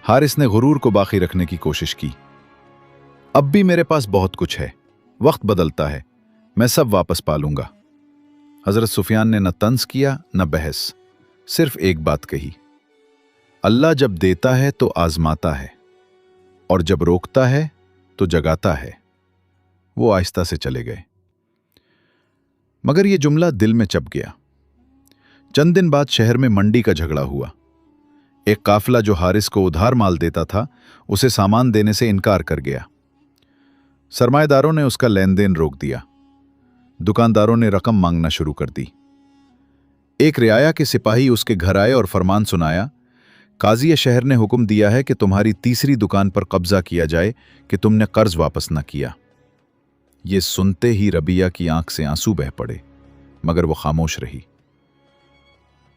हारिस ने गुरूर को बाकी रखने की कोशिश की। अब भी मेरे पास बहुत कुछ है, वक्त बदलता है, मैं सब वापस पा लूंगा। हजरत सुफियान ने न तंज किया न बहस, सिर्फ एक बात कही, अल्लाह जब देता है तो आजमाता है और जब रोकता है तो जगाता है। वो आहिस्ता से चले गए, मगर यह जुमला दिल में चप गया। चंद दिन बाद शहर में मंडी का झगड़ा हुआ। एक काफिला जो हारिस को उधार माल देता था, उसे सामान देने से इनकार कर गया। सरमाएदारों ने उसका लेन देन रोक दिया। दुकानदारों ने रकम मांगना शुरू कर दी। एक रियाया के सिपाही उसके घर आए और फरमान सुनाया, काजी शहर ने हुक्म दिया है कि तुम्हारी तीसरी दुकान पर कब्जा किया जाए कि तुमने कर्ज वापस न किया। ये सुनते ही रबिया की आंख से आंसू बह पड़े, मगर वो खामोश रही।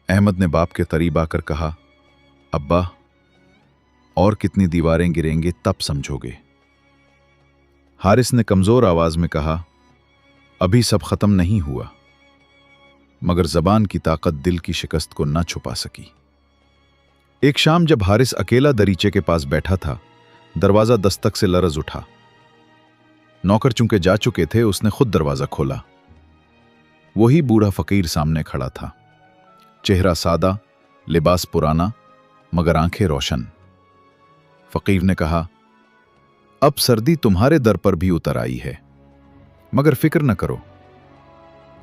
अहमद ने बाप के करीब आकर कहा, अब्बा, और कितनी दीवारें गिरेंगे तब समझोगे। हारिस ने कमजोर आवाज में कहा, अभी सब खत्म नहीं हुआ। मगर जबान की ताकत दिल की शिकस्त को न छुपा सकी। एक शाम जब हारिस अकेला दरीचे के पास बैठा था, दरवाजा दस्तक से लरज उठा। नौकर चूंकि जा चुके थे, उसने खुद दरवाजा खोला। वही बूढ़ा फकीर सामने खड़ा था। चेहरा सादा, लिबास पुराना, मगर आंखें रोशन। फकीर ने कहा, अब सर्दी तुम्हारे दर पर भी उतर आई है, मगर फिक्र न करो,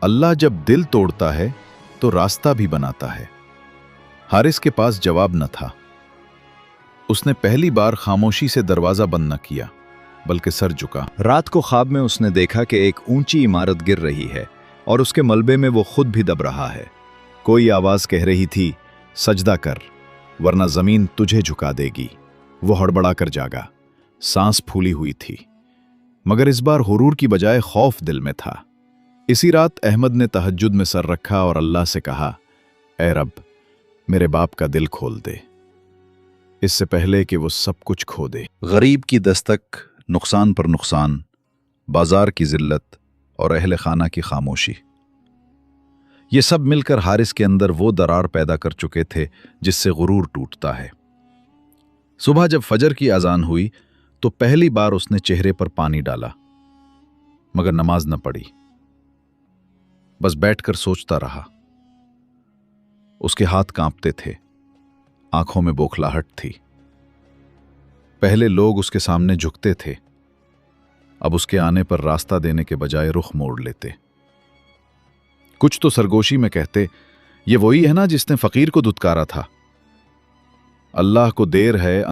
अल्लाह जब दिल तोड़ता है तो रास्ता भी बनाता है। हारिस के पास जवाब न था। उसने पहली बार खामोशी से दरवाजा बंद न किया, बल्कि सर झुका। रात को ख्वाब में उसने देखा कि एक ऊंची इमारत गिर रही है और उसके मलबे में वो खुद भी दब रहा है। कोई आवाज कह रही थी, सजदा कर, वरना जमीन तुझे झुका देगी। वो हड़बड़ा कर जागा। सांस फूली हुई थी, मगर इस बार हुरूर की बजाय खौफ दिल में था। इसी रात अहमद ने तहज्जुद में सर रखा और अल्लाह से कहा, ऐ रब, मेरे बाप का दिल खोल दे, इससे पहले कि वो सब कुछ खो दे। गरीब की दस्तक, नुकसान पर नुकसान, बाजार की जिल्लत और अहले खाना की खामोशी, ये सब मिलकर हारिस के अंदर वो दरार पैदा कर चुके थे जिससे गुरूर टूटता है। सुबह जब फजर की अजान हुई तो पहली बार उसने चेहरे पर पानी डाला, मगर नमाज न पढ़ी। बस बैठकर सोचता रहा। उसके हाथ कांपते थे, आंखों में बौखलाहट थी। पहले लोग उसके सामने झुकते थे, अब उसके आने पर रास्ता देने के बजाय रुख मोड़ लेते। कुछ तो सरगोशी में कहते, ये वही है ना जिसने फकीर को दुत्कारा था। अल्लाह को देर है,